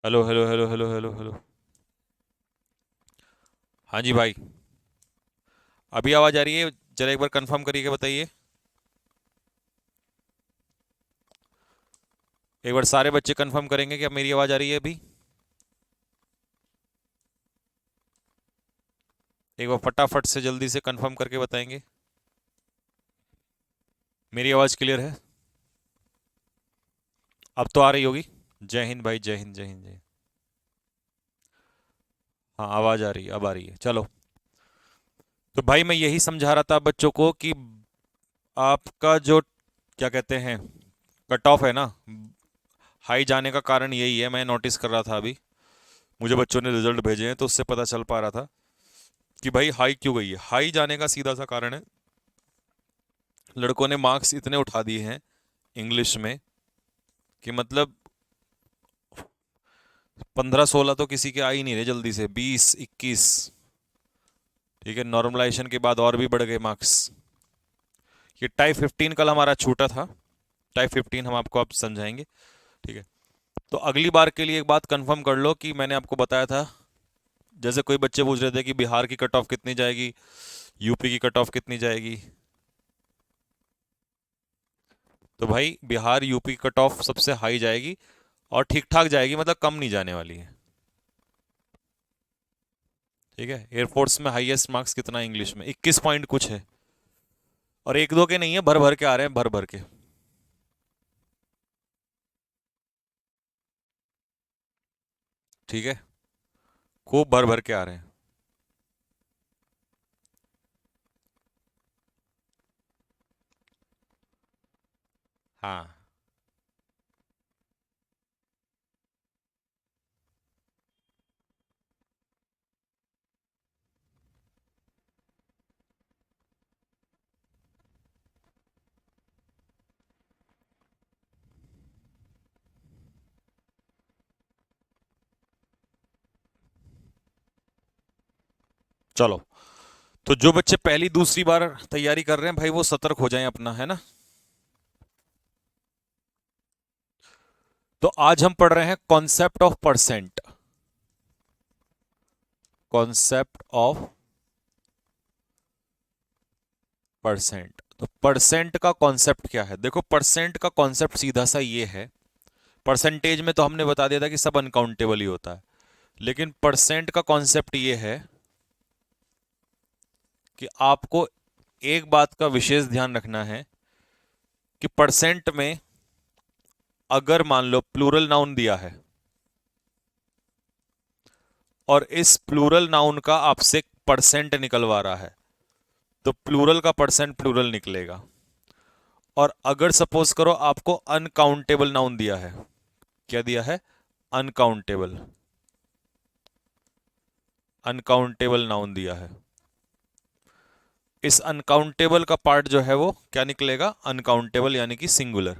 Hello hello hello hello hello hello. हाँ जी भाई। अभी आवाज़ आ रही है? जरा एक बार कंफर्म करिए, बताइए। एक बार सारे बच्चे कंफर्म करेंगे कि अब मेरी आवाज़ आ रही है अभी। एक बार फटाफट से जल्दी से कंफर्म करके बताएंगे। मेरी आवाज़ क्लियर है? अब तो आ रही होगी। जय हिंद भाई, जय हिंद, जय हिंद, जय हिंद। हाँ, आवाज़ आ रही है, अब आ रही है, चलो। तो भाई मैं यही समझा रहा था बच्चों को कि आपका जो क्या कहते हैं कट ऑफ है ना, हाई जाने का कारण यही है। मैं नोटिस कर रहा था अभी, मुझे बच्चों ने रिजल्ट भेजे हैं तो उससे पता चल पा रहा था कि भाई हाई क्यों गई है। हाई जाने का सीधा सा कारण है, लड़कों ने मार्क्स इतने उठा दिए हैं इंग्लिश में कि मतलब 15-16 तो किसी के आ ही नहीं रहे जल्दी से, 20-21। ठीक है, नॉर्मलाइजेशन के बाद और भी बढ़ गए मार्क्स। ये टाइप 15 कल हमारा छूटा था। टाइप 15 हम आपको अब समझाएंगे। ठीक है, तो अगली बार के लिए एक बात कंफर्म कर लो कि मैंने आपको बताया था। जैसे कोई बच्चे पूछ रहे थे कि बिहार की कट ऑफ कितनी जाएगी, यूपी की कट ऑफ कितनी जाएगी। तो भाई बिहार यूपी की कट ऑफ सबसे हाई जाएगी और ठीक ठाक जाएगी, मतलब कम नहीं जाने वाली है। ठीक है, एयरफोर्स में हाईएस्ट मार्क्स कितना है इंग्लिश में? 21 पॉइंट कुछ है। और एक दो के नहीं है, भर भर के आ रहे हैं, भर भर के। ठीक है, खूब भर भर के आ रहे हैं। हाँ, चलो। तो जो बच्चे पहली दूसरी बार तैयारी कर रहे हैं भाई, वो सतर्क हो जाएं अपना, है ना। तो आज हम पढ़ रहे हैं concept of percent. Concept of percent. तो परसेंट का कॉन्सेप्ट क्या है? देखो, परसेंट का कॉन्सेप्ट सीधा सा ये है। परसेंटेज में तो हमने बता दिया था कि सब अनकाउंटेबल ही होता है, लेकिन परसेंट का कॉन्सेप्ट ये है कि आपको एक बात का विशेष ध्यान रखना है कि परसेंट में अगर मान लो प्लूरल नाउन दिया है और इस प्लूरल नाउन का आपसे परसेंट निकलवा रहा है, तो प्लूरल का परसेंट प्लूरल निकलेगा। और अगर सपोज करो आपको अनकाउंटेबल नाउन दिया है, क्या दिया है? अनकाउंटेबल। अनकाउंटेबल नाउन दिया है, इस अनकाउंटेबल का पार्ट जो है वो क्या निकलेगा? अनकाउंटेबल, यानी कि सिंगुलर।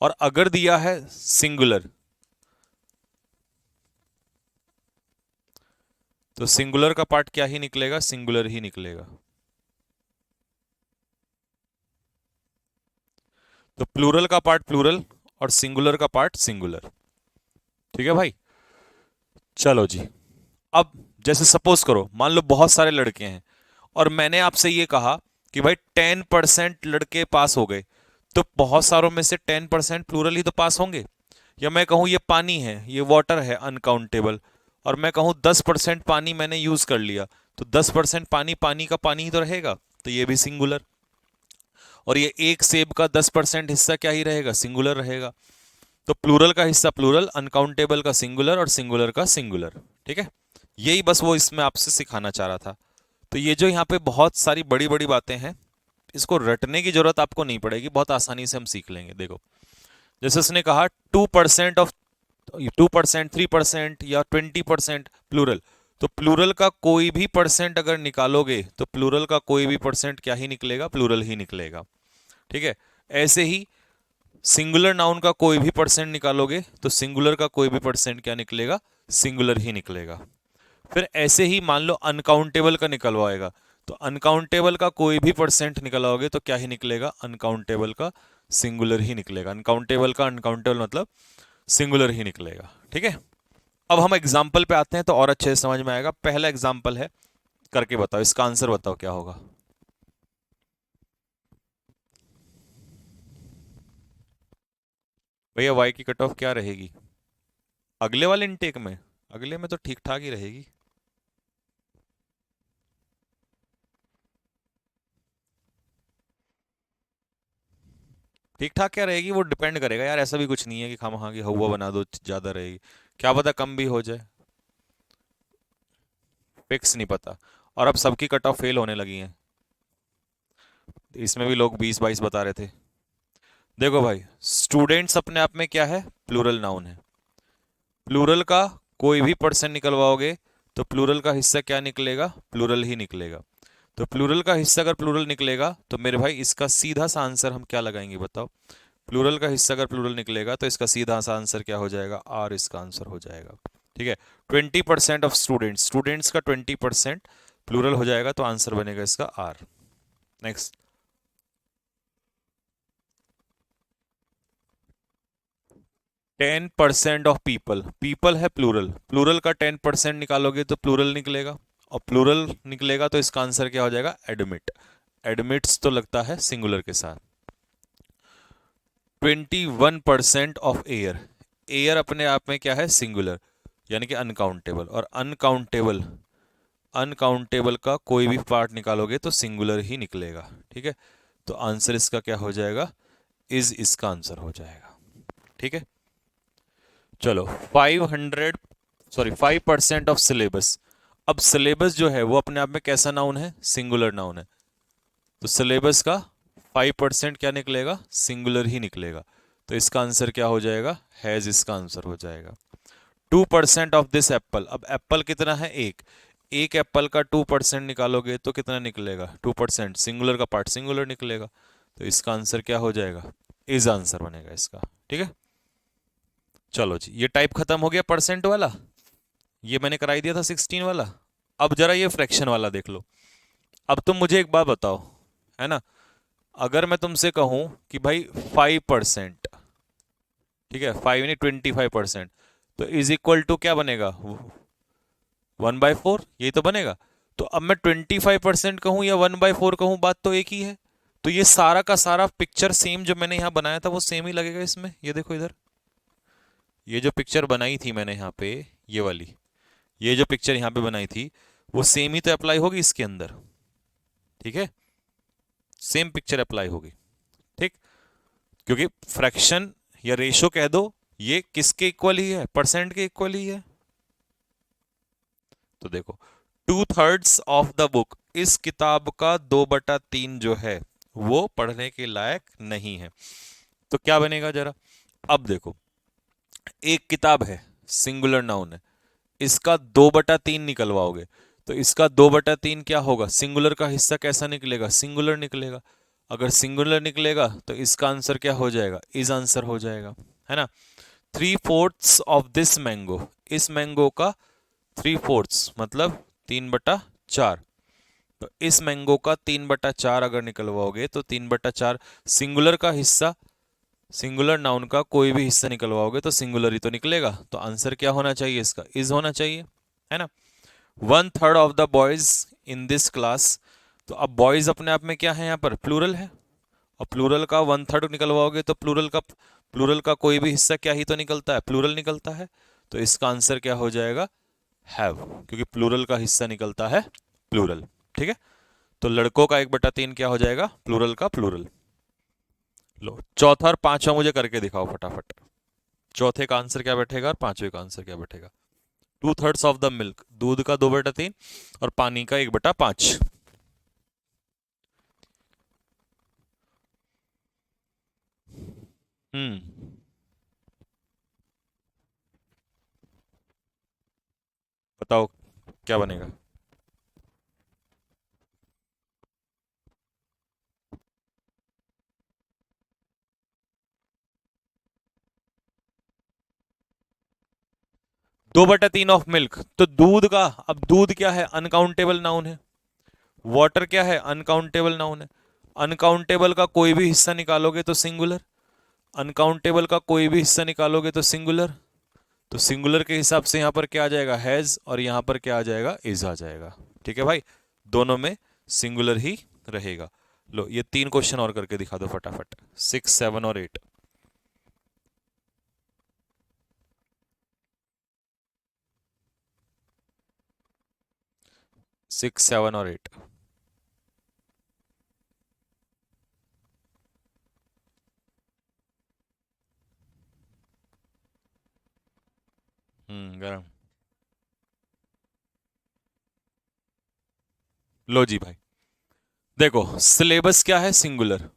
और अगर दिया है सिंगुलर, तो सिंगुलर का पार्ट क्या ही निकलेगा? सिंगुलर ही निकलेगा। तो प्लूरल का पार्ट प्लूरल और सिंगुलर का पार्ट सिंगुलर। ठीक है भाई, चलो जी। अब जैसे सपोज करो, मान लो बहुत सारे लड़के हैं और मैंने आपसे ये कहा कि भाई 10% लड़के पास हो गए, तो बहुत सारों में से 10% प्लूरल ही तो पास होंगे। या मैं कहूं ये पानी है, ये वाटर है, अनकाउंटेबल, और मैं कहूं 10% पानी मैंने यूज कर लिया, तो 10% पानी पानी का पानी ही तो रहेगा, तो ये भी सिंगुलर। और ये एक सेब का 10% हिस्सा क्या ही रहेगा? सिंगुलर रहेगा। तो प्लूरल का हिस्सा प्लूरल, अनकाउंटेबल का सिंगुलर और सिंगुलर का सिंगुलर। ठीक है, यही बस वो इसमें आपसे सिखाना चाह रहा था। तो ये जो यहाँ पे बहुत सारी बड़ी बड़ी बातें हैं, इसको रटने की जरूरत आपको नहीं पड़ेगी, बहुत आसानी से हम सीख लेंगे। देखो, जैसे उसने कहा 2% ऑफ 2%, 3% या 20% प्लूरल। तो प्लूरल का कोई भी परसेंट अगर निकालोगे तो प्लूरल का कोई भी परसेंट क्या ही निकलेगा? प्लूरल ही निकलेगा। ठीक है, ऐसे ही सिंगुलर नाउन का कोई भी परसेंट निकालोगे तो सिंगुलर का कोई भी परसेंट क्या निकलेगा? सिंगुलर ही निकलेगा। फिर ऐसे ही मान लो अनकाउंटेबल का निकलवाएगा, तो अनकाउंटेबल का कोई भी परसेंट निकलवाओगे तो क्या ही निकलेगा? अनकाउंटेबल का सिंगुलर ही निकलेगा। अनकाउंटेबल का अनकाउंटेबल मतलब सिंगुलर ही निकलेगा। ठीक है, अब हम एग्जाम्पल पे आते हैं तो और अच्छे से समझ में आएगा। पहला एग्जाम्पल है, करके बताओ, इसका आंसर बताओ क्या होगा। भैया वाई की कट ऑफ क्या रहेगी अगले वाले इनटेक में? अगले में तो ठीक ठाक ही रहेगी। ठीक ठाक क्या रहेगी, वो डिपेंड करेगा यार, ऐसा भी कुछ नहीं है कि खामखा की हवा बना दो ज्यादा रहेगी, क्या पता कम भी हो जाए, फिक्स नहीं पता। और अब सबकी कट ऑफ फेल होने लगी है, इसमें भी लोग 20-22 बता रहे थे। देखो भाई, स्टूडेंट्स अपने आप में क्या है, प्लूरल नाउन है। प्लूरल का कोई भी पर्सन निकलवाओगे तो प्लूरल का हिस्सा क्या निकलेगा, प्लूरल ही निकलेगा। तो प्लूरल का हिस्सा अगर प्लूरल निकलेगा तो मेरे भाई इसका सीधा सा आंसर हम क्या लगाएंगे बताओ। प्लूरल का हिस्सा अगर प्लूरल निकलेगा तो इसका सीधा सा आंसर क्या हो जाएगा, आर इसका आंसर हो जाएगा। ठीक है, 20% ऑफ स्टूडेंट्स, स्टूडेंट्स का 20% प्लूरल हो जाएगा तो आंसर बनेगा इसका are. Next, 10% of people, people है प्लूरल, प्लूरल का 10% निकालोगे तो प्लूरल निकलेगा, और प्लूरल निकलेगा तो इसका आंसर क्या हो जाएगा, एडमिट। एडमिट्स तो लगता है सिंगुलर के साथ। 21% ऑफ एयर, एयर अपने आप में क्या है, सिंगुलर, यानी कि अनकाउंटेबल। और अनकाउंटेबल, अनकाउंटेबल का कोई भी पार्ट निकालोगे तो सिंगुलर ही निकलेगा। ठीक है, तो आंसर इसका क्या हो जाएगा, इज इसका आंसर हो जाएगा। ठीक है, चलो 5% ऑफ सिलेबस। अब सिलेबस जो है वो अपने आप में कैसा नाउन है, सिंगुलर नाउन है, तो सिलेबस का 5% क्या निकलेगा, सिंगुलर ही निकलेगा। तो इसका आंसर क्या हो जाएगा, हैज इसका आंसर हो जाएगा। 2% ऑफ दिस एप्पल, अब एप्पल कितना है, एक, एक एप्पल का 2% निकालोगे तो कितना निकलेगा, 2%, सिंगुलर का पार्ट सिंगुलर निकलेगा, तो इसका आंसर क्या हो जाएगा, इज आंसर बनेगा इसका। ठीक है, चलो जी, ये टाइप खत्म हो गया परसेंट वाला, ये मैंने कराई दिया था 16 वाला। अब जरा ये फ्रैक्शन वाला देख लो। अब तुम मुझे एक बात बताओ, है ना, अगर मैं तुमसे कहूं कि भाई 5%, ठीक है, 5 यानी 25%, तो इज इक्वल टू क्या बनेगा, 1/4, यही तो बनेगा। तो अब मैं 25% कहूं या 1/4 कहूं, बात तो एक ही है। तो ये सारा का सारा पिक्चर सेम जो मैंने यहां बनाया था वो सेम ही लगेगा इसमें। ये देखो इधर, ये जो पिक्चर बनाई थी मैंने यहाँ पे, ये वाली, ये जो पिक्चर यहाँ पे बनाई थी वो सेम ही तो अप्लाई होगी इसके अंदर। ठीक है, सेम पिक्चर अप्लाई होगी। ठीक, क्योंकि फ्रैक्शन या रेशो कह दो, ये किसके इक्वल ही है, परसेंट के इक्वल ही है। तो देखो, 2/3 ऑफ द बुक, इस किताब का 2/3 जो है वो पढ़ने के लायक नहीं है। तो क्या बनेगा जरा, अब देखो, एक किताब है, सिंगुलर नाउन है, इसका 2/3 निकलवाओगे तो इसका 2/3 क्या होगा, सिंगुलर का हिस्सा कैसा निकलेगा, सिंगुलर निकलेगा। अगर सिंगुलर निकलेगा तो इसका आंसर क्या हो जाएगा, इज आंसर हो जाएगा, है ना। 3/4 ऑफ दिस मैंगो, इस मैंगो का 3/4 मतलब 3/4, तो इस मैंगो का 3/4 अगर निकलवाओगे तो 3/4 सिंगुलर का हिस्सा, सिंगुलर नाउन का कोई भी हिस्सा निकलवाओगे तो सिंगुलर ही तो निकलेगा। तो आंसर क्या होना चाहिए इसका, इज होना चाहिए, है ना। 1/3 of the boys in this class, तो अब बॉयज अपने आप में क्या है, यहाँ पर प्लूरल है, और प्लूरल का 1/3 निकलवाओगे तो प्लूरल का कोई भी हिस्सा क्या ही तो निकलता है, प्लूरल निकलता है। तो इसका आंसर क्या हो जाएगा, हैव, क्योंकि प्लूरल का हिस्सा निकलता है प्लूरल। ठीक है, तो लड़कों का 1/3 क्या हो जाएगा, प्लूरल का प्लूरल। लो, चौथा और पांचवा मुझे करके दिखाओ फटाफट। चौथे का आंसर क्या बैठेगा और पांचवे का आंसर क्या बैठेगा। 2/3 ऑफ द मिल्क, दूध का 2/3 और पानी का 1/5। हम्म, बताओ क्या बनेगा। 2/3 ऑफ मिल्क, तो दूध का, अब दूध क्या है, अनकाउंटेबल नाउन है। वाटर क्या है, अनकाउंटेबल नाउन है। अनकाउंटेबल का कोई भी हिस्सा निकालोगे तो सिंगुलर, अनकाउंटेबल का कोई भी हिस्सा निकालोगे तो सिंगुलर। तो सिंगुलर के हिसाब से यहां पर क्या आ जाएगा, हैज, और यहां पर क्या आ जाएगा, इज आ जाएगा। ठीक है भाई, दोनों में सिंगुलर ही रहेगा। लो ये 3 क्वेश्चन और करके दिखा दो फटाफट, 6, 7 और 8। 6, 7 और 8। गरम। लो जी भाई, देखो सिलेबस क्या है, सिंगुलर।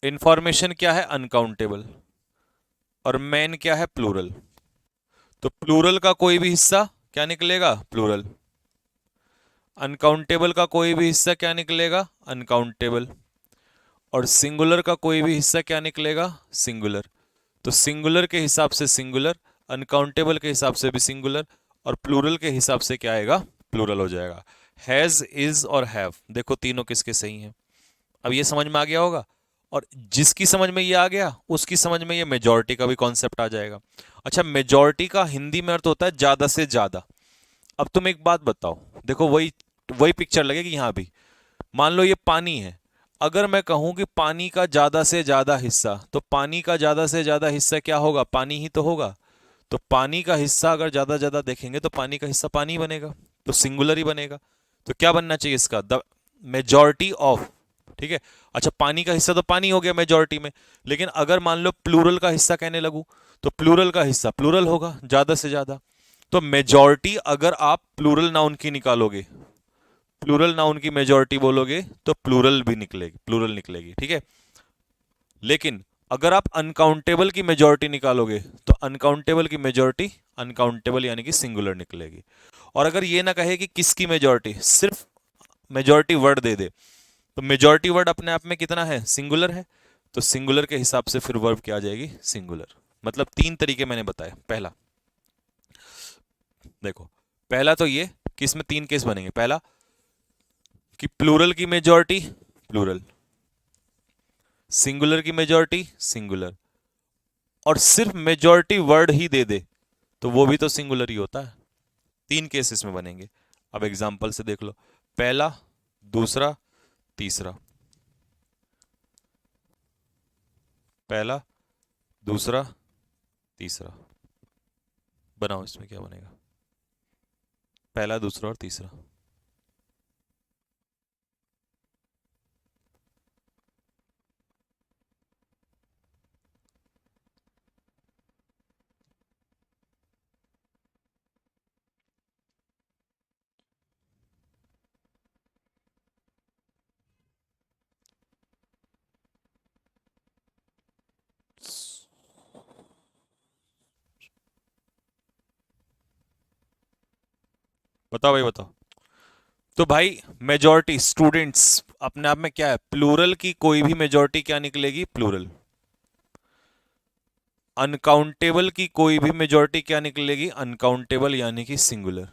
इंफॉर्मेशन क्या है, अनकाउंटेबल। और मैन क्या है, प्लूरल। तो प्लूरल का कोई भी हिस्सा क्या निकलेगा, प्लूरल। अनकाउंटेबल का कोई भी हिस्सा क्या निकलेगा, अनकाउंटेबल। और सिंगुलर का कोई भी हिस्सा क्या निकलेगा, सिंगुलर। तो सिंगुलर के हिसाब से सिंगुलर, अनकाउंटेबल के हिसाब से भी सिंगुलर, और प्लूरल के हिसाब से क्या आएगा, प्लूरल हो जाएगा। हैज, इज और हैव, देखो तीनों किसके सही हैं। अब ये समझ में आ गया होगा, और जिसकी समझ में ये आ गया उसकी समझ में ये मेजॉरिटी का भी कॉन्सेप्ट आ जाएगा। अच्छा, मेजॉरिटी का हिंदी में अर्थ होता है ज्यादा से ज्यादा। अब तुम एक बात बताओ, देखो वही वही पिक्चर लगेगी यहां भी। मान लो ये पानी है, अगर मैं कहूं कि पानी का ज्यादा से ज्यादा हिस्सा, तो पानी का ज्यादा से ज्यादा हिस्सा क्या होगा, पानी ही तो होगा। तो पानी का हिस्सा अगर ज्यादा ज्यादा देखेंगे तो पानी का हिस्सा पानी बनेगा, तो सिंगुलर ही बनेगा। तो क्या बनना चाहिए इसका, द मेजॉरिटी ऑफ। ठीक है। अच्छा, पानी का हिस्सा तो पानी हो गया मेजॉरिटी में, लेकिन अगर मान लो प्लूरल का हिस्सा कहने लगूं, तो प्लूरल का हिस्सा प्लूरल होगा ज्यादा से ज्यादा। तो मेजॉरिटी अगर आप प्लूरल नाउन की निकालोगे, प्लूरल नाउन की मेजॉरिटी बोलोगे तो प्लूरल भी निकलेगी, प्लूरल निकलेगी। ठीक है। लेकिन अगर आप अनकाउंटेबल की मेजॉरिटी निकालोगे तो अनकाउंटेबल की मेजॉरिटी अनकाउंटेबल यानी कि सिंगुलर निकलेगी। और अगर ये ना कहे कि किसकी मेजॉरिटी, सिर्फ मेजॉरिटी वर्ड दे दे, तो मेजॉरिटी वर्ड अपने आप में कितना है, सिंगुलर है। तो सिंगुलर के हिसाब से फिर वर्ब क्या आ जाएगी, सिंगुलर। मतलब 3 तरीके मैंने बताए। पहला देखो, पहला तो ये कि इसमें 3 केस बनेंगे। पहला कि प्लूरल की मेजॉरिटी प्लूरल, सिंगुलर की मेजॉरिटी सिंगुलर, और सिर्फ मेजॉरिटी वर्ड ही दे दे तो वो भी तो सिंगुलर ही होता है। 3 केस इसमें बनेंगे। अब एग्जांपल से देख लो, पहला, दूसरा, तीसरा। पहला, दूसरा, तीसरा। बनाओ, इसमें क्या बनेगा, पहला, दूसरा और तीसरा। बताओ भाई, बताओ। तो भाई मेजॉरिटी स्टूडेंट्स अपने आप में क्या है, प्लूरल की कोई भी मेजॉरिटी क्या निकलेगी, प्लूरल। अनकाउंटेबल की कोई भी मेजॉरिटी क्या निकलेगी, अनकाउंटेबल यानी कि सिंगुलर।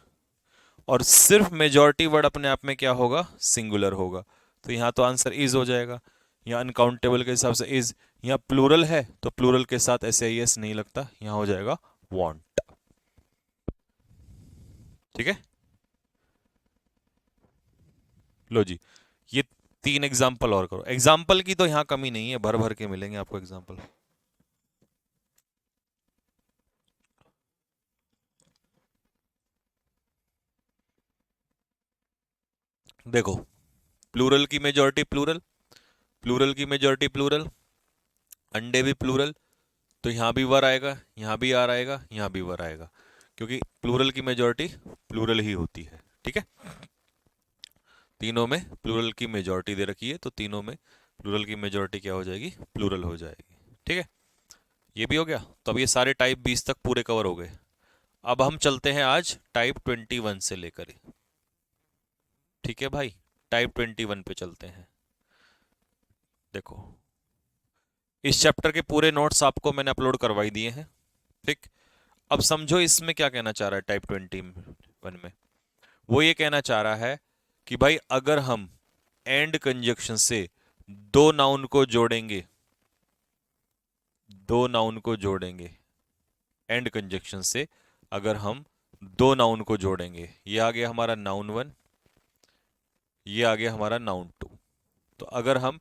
और सिर्फ मेजॉरिटी वर्ड अपने आप में क्या होगा, सिंगुलर होगा। तो यहां तो आंसर इज हो जाएगा। यहाँ अनकाउंटेबल के हिसाब से इज, यहाँ प्लूरल है तो प्लूरल के साथ ऐसे एस नहीं लगता, यहाँ हो जाएगा वांट। ठीक है। लो जी, ये 3 एग्जाम्पल और करो। एग्जाम्पल की तो यहां कमी नहीं है, भर भर के मिलेंगे आपको एग्जाम्पल। देखो, प्लूरल की मेजॉरिटी प्लूरल, प्लूरल की मेजॉरिटी प्लूरल, अंडे भी प्लूरल। तो यहां भी वर आएगा, यहां भी आर आएगा, यहां भी वर आएगा, क्योंकि प्लूरल की मेजॉरिटी प्लूरल ही होती है। ठीक है। तीनों में प्लूरल की मेजॉरिटी दे रखी है, तो तीनों में प्लूरल की मेजॉरिटी क्या हो जाएगी, प्लूरल हो जाएगी। ठीक है। ये भी हो गया। तो अब ये सारे टाइप 20 तक पूरे कवर हो गए। अब हम चलते हैं आज टाइप 21 से लेकर। ठीक है भाई, टाइप 21 पे चलते हैं। देखो, इस चैप्टर के पूरे नोट्स आपको मैंने अपलोड करवाई दिए हैं। ठीक। अब समझो इसमें क्या कहना चाह रहा है टाइप 21 में। वो ये कहना चाह रहा है कि भाई अगर हम एंड कंजक्शन से दो नाउन को जोड़ेंगे, दो नाउन को जोड़ेंगे, एंड कंजक्शन से अगर हम दो नाउन को जोड़ेंगे, ये आ गया हमारा नाउन वन, ये आ गया हमारा नाउन टू। तो अगर हम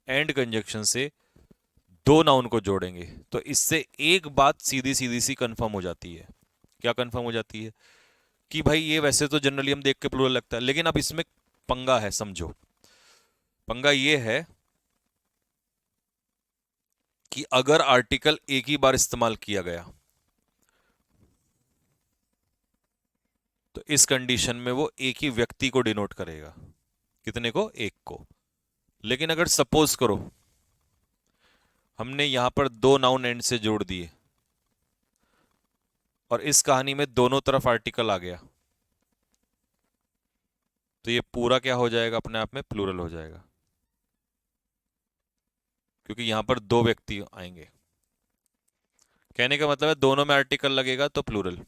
एंड कंजक्शन से दो नाउन को जोड़ेंगे तो इससे एक बात सीधी सीधी सी कंफर्म हो जाती है। क्या कंफर्म हो जाती है? कि भाई ये वैसे तो जनरली हम देख के प्लूरल लगता है, लेकिन अब इसमें पंगा है, समझो। पंगा ये है कि अगर आर्टिकल एक ही बार इस्तेमाल किया गया तो इस कंडीशन में वो एक ही व्यक्ति को डिनोट करेगा। कितने को? एक को। लेकिन अगर सपोज करो हमने यहां पर दो नाउन एंड से जोड़ दिए और इस कहानी में दोनों तरफ आर्टिकल आ गया, तो ये पूरा क्या हो जाएगा? अपने आप में प्लूरल हो जाएगा, क्योंकि यहां पर दो व्यक्ति आएंगे। कहने का मतलब है दोनों में आर्टिकल लगेगा तो प्लूरल।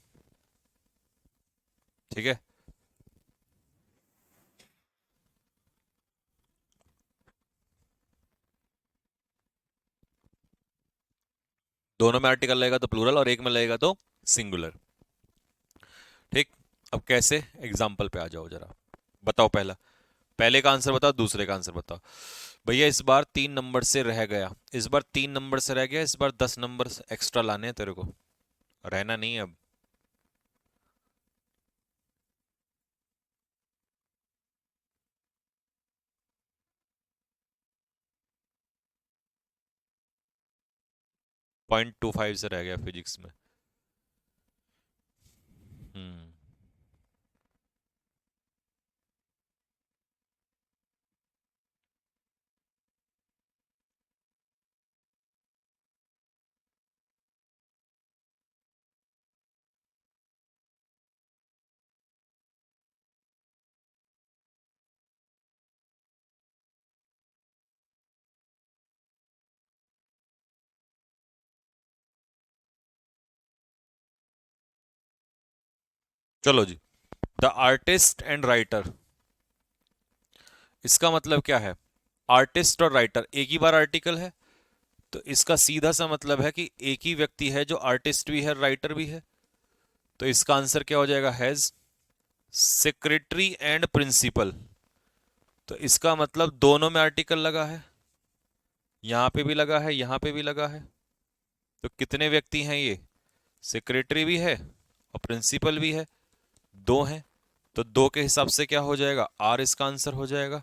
ठीक है? दोनों में आर्टिकल लगेगा तो प्लूरल और एक में लगेगा तो सिंगुलर। ठीक। अब कैसे? एग्जाम्पल पे आ जाओ जरा। बताओ पहला, पहले का आंसर बताओ, दूसरे का आंसर बताओ। भैया इस बार 3 नंबर से रह गया, इस बार 3 नंबर से रह गया, इस बार 10 नंबर एक्स्ट्रा लाने हैं तेरे को, रहना नहीं है अब। .25 से रह गया फिजिक्स में। हम्म। चलो जी, द आर्टिस्ट एंड राइटर, इसका मतलब क्या है? आर्टिस्ट और राइटर एक ही बार आर्टिकल है, तो इसका सीधा सा मतलब है कि एक ही व्यक्ति है जो आर्टिस्ट भी है, राइटर भी है। तो इसका आंसर क्या हो जाएगा? हैज। सेक्रेटरी एंड प्रिंसिपल, तो इसका मतलब दोनों में आर्टिकल लगा है, यहां पे भी लगा है, यहां पे भी लगा है। तो कितने व्यक्ति हैं ये? सेक्रेटरी भी है और प्रिंसिपल भी है, दो हैं। तो दो के हिसाब से क्या हो जाएगा? आर इसका आंसर हो जाएगा।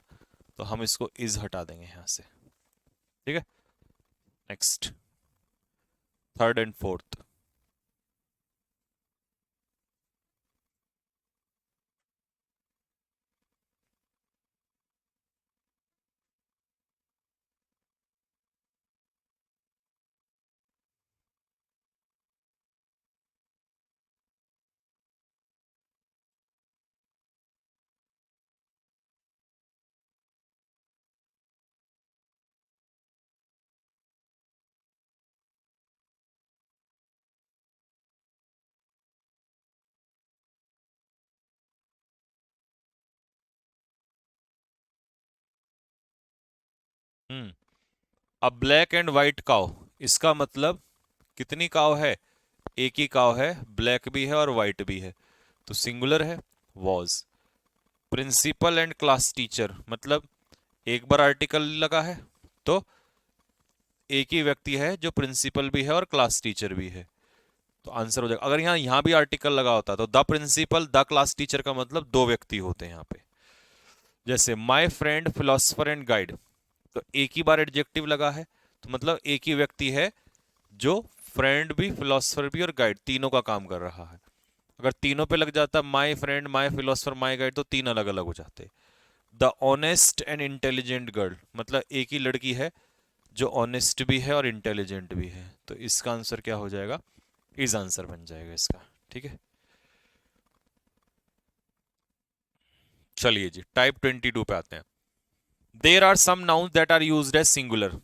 तो हम इसको इज हटा देंगे यहां से। ठीक है? Next, third and fourth. हम्म। अब ब्लैक एंड व्हाइट काउ, इसका मतलब कितनी काउ है? एक ही काउ है, ब्लैक भी है और व्हाइट भी है, तो सिंगुलर है, was. Principal and class teacher, मतलब एक बार आर्टिकल लगा है तो एक ही व्यक्ति है जो प्रिंसिपल भी है और क्लास टीचर भी है, तो आंसर हो जाएगा। अगर यहां भी आर्टिकल लगा होता तो the principal the class teacher का मतलब दो व्यक्ति होते हैं यहां पे। जैसे my friend philosopher and guide, तो एक ही बार एडजेक्टिव लगा है तो मतलब एक ही व्यक्ति है जो फ्रेंड भी, फिलोसफर भी और गाइड तीनों का काम कर रहा है। अगर तीनों पे लग जाता my friend, my philosopher, my guide, तो तीन अलग अलग हो जाते। The honest and intelligent girl, मतलब एक ही लड़की है जो ऑनेस्ट भी है और इंटेलिजेंट भी है, तो इसका आंसर क्या हो जाएगा? इज आंसर बन जाएगा इसका। ठीक है? चलिए जी, टाइप 22 पे आते हैं। There are some noun that are used as singular,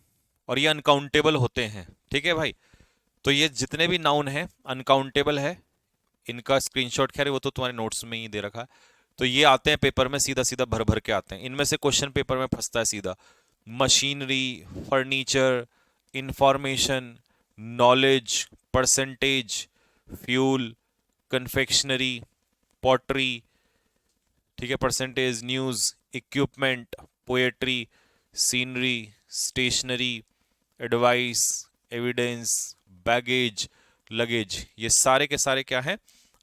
और ये अनकाउंटेबल होते हैं। ठीक है भाई? तो ये जितने भी नाउन हैं अनकाउंटेबल है, इनका स्क्रीनशॉट, खैर वो तो तुम्हारे नोट्स में ही दे रखा है। तो ये आते हैं पेपर में सीधा सीधा भर भर के आते हैं, इनमें से क्वेश्चन पेपर में फंसता है सीधा। Machinery, furniture, information, knowledge, percentage, fuel, confectionery, pottery, ठीक है, percentage, news, equipment, poetry, scenery, stationery, advice, evidence, baggage, luggage, ये सारे के सारे क्या हैं?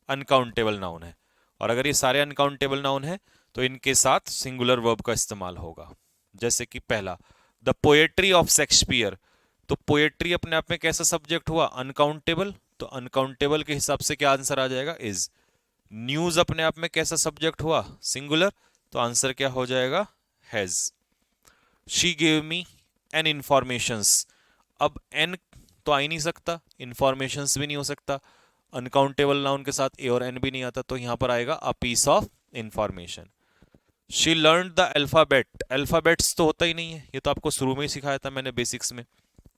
अनकाउंटेबल नाउन है। और अगर ये सारे अनकाउंटेबल नाउन है तो इनके साथ सिंगुलर वर्ब का इस्तेमाल होगा। जैसे कि पहला, द पोएट्री ऑफ शेक्सपियर। तो पोएट्री अपने आप में कैसा सब्जेक्ट हुआ? अनकाउंटेबल। तो अनकाउंटेबल के हिसाब से क्या आंसर आ जाएगा? इज। न्यूज अपने आप में कैसा सब्जेक्ट हुआ? सिंगुलर। तो आंसर क्या हो जाएगा? Has. She gave me an informations. अब एन तो आ ही नहीं सकता, इंफॉर्मेशंस भी नहीं हो सकता, अनकाउंटेबल नाउन के साथ ए और एन भी नहीं आता, तो यहां पर आएगा a piece of information. She learn the alphabet. Alphabets तो होता ही नहीं है, ये तो आपको शुरू में ही सिखाया था मैंने बेसिक्स में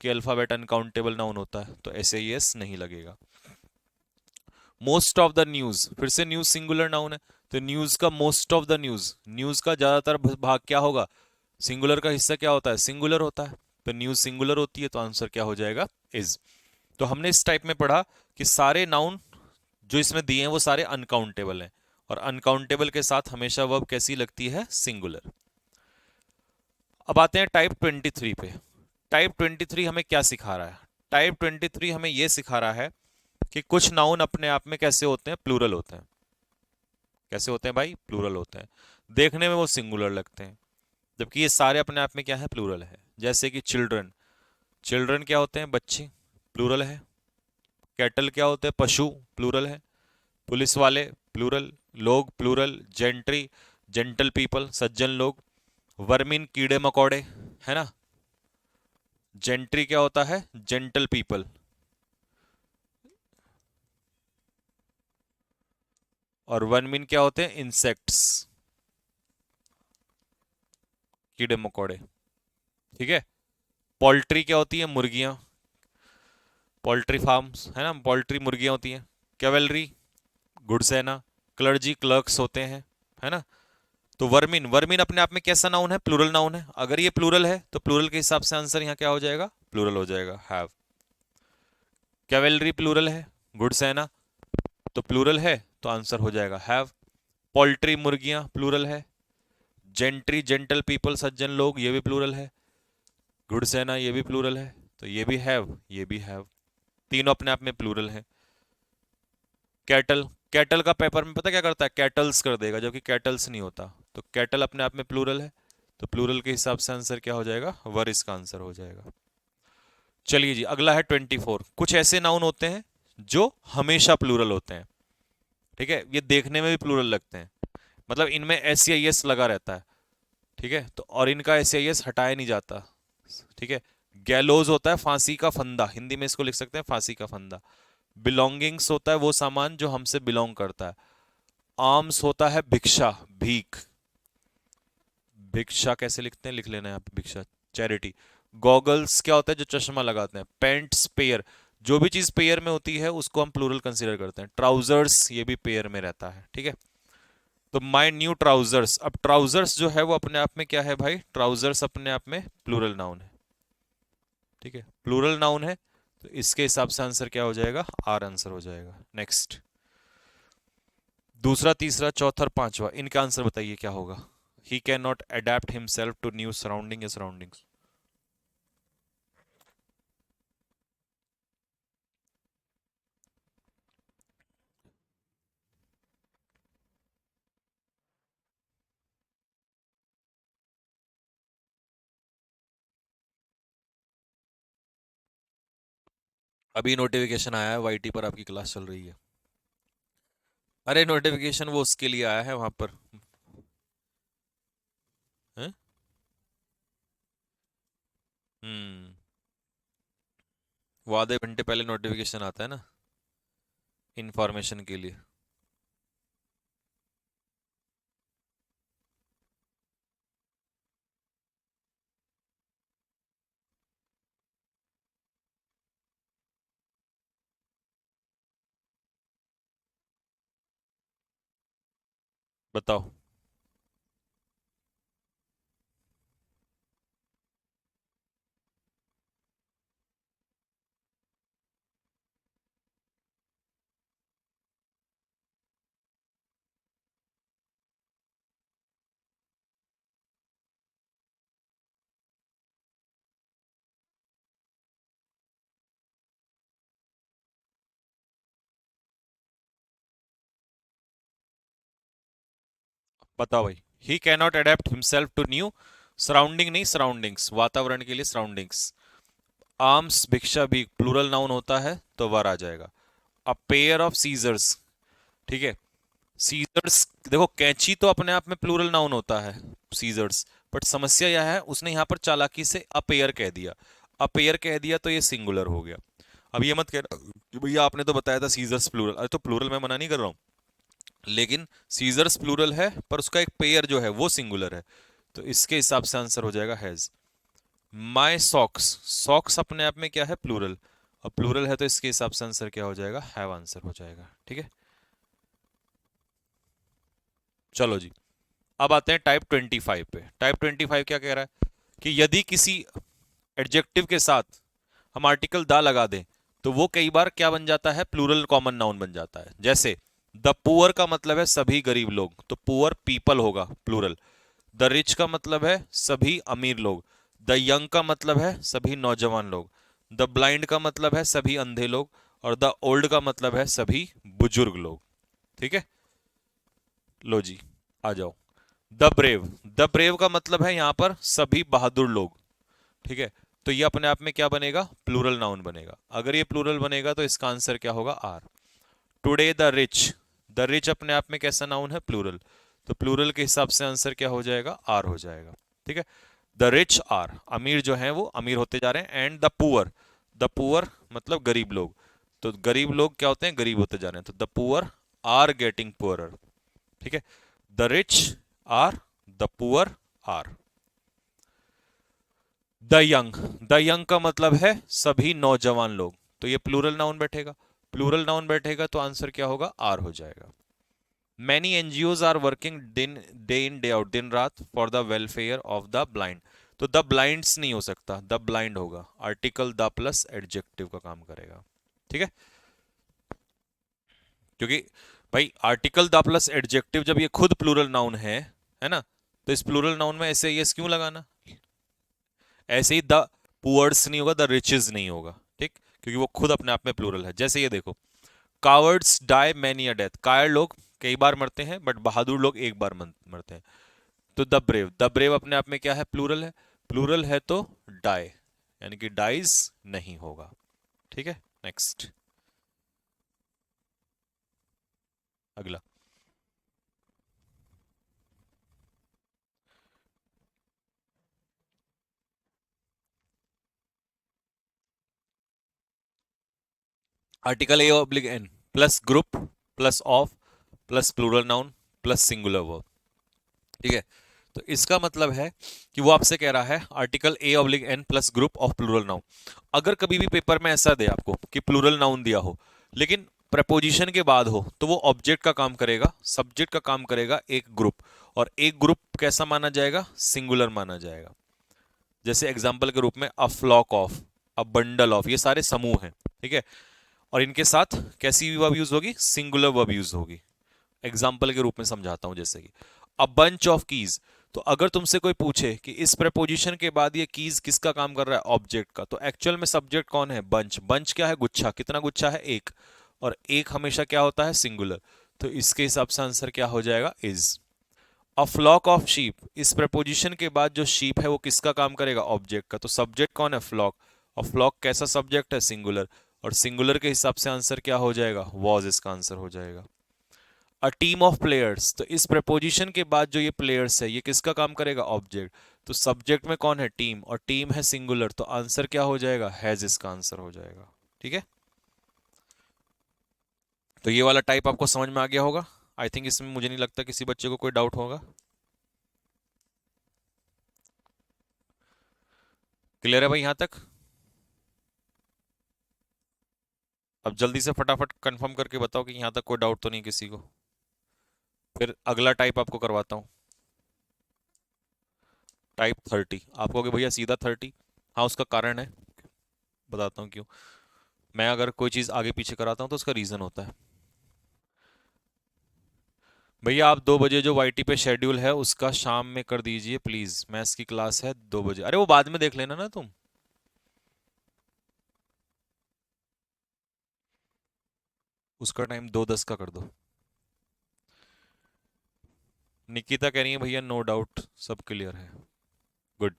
कि अल्फाबेट अनकाउंटेबल नाउन होता है, तो ऐसे ही एस नहीं लगेगा। मोस्ट ऑफ द न्यूज, फिर से न्यूज सिंगुलर नाउन है, तो न्यूज का most of the news, news का ज्यादातर भाग क्या होगा? सिंगुलर का हिस्सा क्या होता है? सिंगुलर होता है। तो न्यूज सिंगुलर होती है, तो आंसर क्या हो जाएगा? इज। तो हमने इस टाइप में पढ़ा कि सारे नाउन जो इसमें दिए हैं वो सारे अनकाउंटेबल हैं, और अनकाउंटेबल के साथ हमेशा वर्ब कैसी लगती है? सिंगुलर। अब आते हैं टाइप 23 पे। टाइप 23 हमें क्या सिखा रहा है? टाइप 23 हमें यह सिखा रहा है कि कुछ नाउन अपने आप में कैसे होते हैं? प्लूरल होते हैं। कैसे होते हैं भाई? प्लूरल होते हैं। देखने में वो सिंगुलर लगते हैं, जबकि ये सारे अपने आप में क्या है? प्लूरल है। जैसे कि चिल्ड्रन, चिल्ड्रन क्या होते हैं? बच्चे, प्लूरल है। कैटल क्या होते हैं? पशु, प्लूरल है। पुलिस वाले, प्लूरल। लोग, प्लूरल। जेंट्री, जेंटल पीपल, सज्जन लोग। वर्मिन, कीड़े मकोड़े, है ना। जेंट्री क्या होता है? Gentle people. और वर्मिन क्या होते हैं? इंसेक्ट्स, कीड़े मकोड़े। ठीक है। पोल्ट्री क्या होती है? मुर्गियां, पोल्ट्री फार्म्स, है ना, पोल्ट्री मुर्गियां होती हैं। कैवेलरी, घुड़सेना। क्लर्जी, क्लर्क्स होते हैं, है ना। तो वर्मिन, वर्मिन अपने आप में कैसा नाउन है? प्लूरल नाउन है। अगर ये प्लूरल है तो प्लूरल के हिसाब से आंसर यहाँ क्या हो जाएगा? प्लूरल हो जाएगा, हैव। कैवेलरी प्लूरल है, घुड़सेना तो प्लूरल है, तो आंसर हो जाएगा हैव। पोल्ट्री, मुर्गियां, प्लूरल है। जेंट्री, जेंटल पीपल, सज्जन लोग, ये भी प्लूरल है। घुड़सेना, ये भी प्लूरल है, तो ये भी हैव, ये भी हैव। तीनों अपने आप में प्लूरल है। कैटल, कैटल का पेपर में पता क्या करता है? कैटल्स कर देगा, जो कि कैटल्स नहीं होता। तो कैटल अपने आप में प्लूरल है, तो प्लूरल के हिसाब से आंसर क्या हो जाएगा? वर इसका आंसर हो जाएगा। चलिए जी, अगला है 24। कुछ ऐसे नाउन होते हैं जो हमेशा प्लूरल होते हैं। ठीक है, ये देखने में भी प्लूरल लगते हैं, मतलब इनमें एस या एस लगा रहता है। ठीक है, तो और इनका एस या एस हटाया नहीं जाता। ठीक है। गैलोज होता है फांसी का फंदा, हिंदी में इसको लिख सकते हैं फांसी का फंदा। बिलोंगिंग्स होता है वो सामान जो हमसे बिलोंग करता है। आर्म्स होता है भिक्षा, भीख। भिक्षा कैसे लिखते हैं? लिख लेना है आप, भिक्षा, चैरिटी। गॉगल्स क्या होता है? जो चश्मा लगाते हैं। Paints, pair. जो भी चीज पेयर में होती है उसको हम प्लूरल कंसीडर करते हैं। ट्राउजर्स, ये भी पेयर में रहता है। ठीक है। तो माय न्यू ट्राउजर्स, अब ट्राउजर्स जो है वो अपने आप में क्या है भाई? ट्राउजर्स अपने आप में प्लूरल नाउन है। ठीक है, प्लूरल नाउन है, तो इसके हिसाब से आंसर क्या हो जाएगा? आर आंसर हो जाएगा। नेक्स्ट, दूसरा, तीसरा, चौथा और पांचवा, इनका आंसर बताइए क्या होगा? He can not adapt himself to new surrounding या सराउंडिंग्स। अभी नोटिफिकेशन आया है, वाईटी पर आपकी क्लास चल रही है। अरे नोटिफिकेशन वो उसके लिए आया है वहां पर है? हम्म। वो आधे घंटे पहले नोटिफिकेशन आता है ना, इंफॉर्मेशन के लिए। बताओ। बताओ भाई। He cannot adapt himself to new surrounding, नहीं सराउंडिंग्स, वातावरण के लिए सराउंडिंग्स। आर्म्स भिक्षा भी प्लूरल नाउन होता है तो वर आ जाएगा। अ पेयर ऑफ सीजर्स, ठीक है। सीजर्स, देखो कैंची तो अपने आप में प्लूरल नाउन होता है, सीजर्स। बट समस्या यह है उसने यहां पर चालाकी से अपेयर कह दिया। अपेयर कह दिया तो ये सिंगुलर हो गया। अब ये मत कह कि भैया आपने तो बताया था सीजर्स प्लूरल, अरे तो प्लूरल मैं मना नहीं कर रहा हूं, लेकिन सीजर्स प्लूरल है पर उसका एक पेयर जो है वो सिंगुलर है, तो इसके हिसाब से आंसर हो जाएगा हैज। माई सॉक्स, सॉक्स अपने आप में क्या है, प्लूरल। अब प्लूरल है तो इसके हिसाब से आंसर क्या हो जाएगा, हैव आंसर हो जाएगा। ठीक है, चलो जी। अब आते हैं टाइप 25 पे। टाइप 25 क्या कह रहा है कि यदि किसी एडजेक्टिव के साथ हम आर्टिकल द लगा दें तो वो कई बार क्या बन जाता है, प्लूरल कॉमन नाउन बन जाता है। जैसे द पुअर का मतलब है सभी गरीब लोग, तो पुअर पीपल होगा प्लूरल। द रिच का मतलब है सभी अमीर लोग। द यंग का मतलब है सभी नौजवान लोग। द ब्लाइंड का मतलब है सभी अंधे लोग। और द ओल्ड का मतलब है सभी बुजुर्ग लोग। ठीक है, लो जी, आ जाओ। द ब्रेव, द ब्रेव का मतलब है यहां पर सभी बहादुर लोग। ठीक है, तो ये अपने आप में क्या बनेगा, प्लूरल नाउन बनेगा। अगर ये प्लूरल बनेगा तो इसका आंसर क्या होगा, are. Today the rich, the rich अपने आप में कैसा नाउन है, प्लूरल। तो प्लूरल के हिसाब से आंसर क्या हो जाएगा, आर हो जाएगा। ठीक है, द रिच आर, अमीर जो है वो अमीर होते जा रहे हैं। And the poor, the poor मतलब गरीब लोग, तो गरीब लोग क्या होते हैं, गरीब होते जा रहे हैं, तो the poor are getting poorer. ठीक है, the rich are, the poor are. The young, the young का मतलब है सभी नौजवान लोग, तो ये प्लूरल नाउन बैठेगा। प्लूरल नाउन बैठेगा तो आंसर क्या होगा, आर हो जाएगा। मैनी एनजीओज आर वर्किंग दिन डे इन डे आउट, दिन रात, for the welfare of the blind. तो द ब्लाइंड्स नहीं हो सकता, द ब्लाइंड होगा। आर्टिकल द प्लस एडजेक्टिव का काम करेगा। ठीक है, क्योंकि भाई आर्टिकल द प्लस एडजेक्टिव जब ये खुद प्लूरल नाउन है ना, तो इस प्लूरल नाउन में ऐसे यस क्यों लगाना। ऐसे ही द पुअर्स नहीं होगा, द रिचेस नहीं होगा। ठीक, क्योंकि वो खुद अपने आप में प्लूरल है। जैसे ये देखो, cowards die many a death, कायर लोग कई बार मरते हैं बट बहादुर लोग एक बार मरते हैं। तो द ब्रेव, द ब्रेव अपने आप में क्या है, प्लूरल है। प्लूरल है तो डाई, यानी कि डाइज नहीं होगा। ठीक है, नेक्स्ट, अगला। Article a oblique an plus group plus of plus plural noun plus singular verb. ठीक है, तो इसका मतलब है कि वो आपसे कह रहा है article a oblique an plus group of plural noun. अगर कभी भी पेपर में ऐसा दे आपको कि प्लूरल नाउन दिया हो लेकिन प्रपोजिशन के बाद हो, तो वो ऑब्जेक्ट का काम करेगा, सब्जेक्ट का काम करेगा एक ग्रुप। और एक ग्रुप कैसा माना जाएगा, सिंगुलर माना जाएगा। जैसे एग्जाम्पल के रूप में a flock of, a bundle of, ये सारे समूह हैं। ठीक है, और इनके साथ कैसी वर्ब यूज होगी, सिंगुलर वर्ब यूज होगी। एग्जाम्पल के रूप में समझाता हूं, जैसे कि अ बंच ऑफ कीज। तो अगर तुमसे कोई पूछे कि इस प्रपोजिशन के बाद ये कीज किसका काम कर रहा है, ऑब्जेक्ट का, तो एक्चुअल में सब्जेक्ट कौन है, बंच। बंच क्या है, गुच्छा। कितना गुच्छा है, एक। और एक हमेशा क्या होता है, सिंगुलर। तो इसके हिसाब से आंसर क्या हो जाएगा, is. A flock of sheep, इस प्रपोजिशन के बाद जो शीप है वो किसका काम करेगा, ऑब्जेक्ट का। तो सब्जेक्ट कौन है, फ्लॉक। और फ्लॉक कैसा सब्जेक्ट है, सिंगुलर। और सिंगुलर के हिसाब से आंसर क्या हो जाएगा, वॉज इसका आंसर हो जाएगा। अ टीम ऑफ प्लेयर्स, तो इस प्रपोजिशन के बाद जो ये प्लेयर्स है ये किसका काम करेगा, ऑब्जेक्ट। तो सब्जेक्ट में कौन है, टीम, और टीम है सिंगुलर, तो आंसर क्या हो जाएगा, हैज इसका आंसर हो जाएगा। ठीक है, तो ये वाला टाइप आपको समझ में आ गया होगा। आई थिंक इसमें मुझे नहीं लगता किसी बच्चे को कोई डाउट होगा। क्लियर है भाई यहां तक। अब जल्दी से फटाफट कंफर्म करके बताओ कि यहां तक कोई डाउट तो नहीं किसी को। फिर अगला टाइप आपको करवाता हूँ, टाइप 30। आप कहोगे भैया सीधा 30? हाँ, उसका कारण है, बताता हूँ क्यों। मैं अगर कोई चीज़ आगे पीछे कराता हूँ तो उसका रीज़न होता है। भैया आप 2 बजे जो वाईटी पे शेड्यूल है उसका शाम में कर दीजिए प्लीज़, मैथ्स की क्लास है 2 बजे। अरे वो बाद में देख लेना ना तुम। उसका टाइम 2:10 का कर दो। निकिता कह रही है भैया नो डाउट सब क्लियर है। गुड।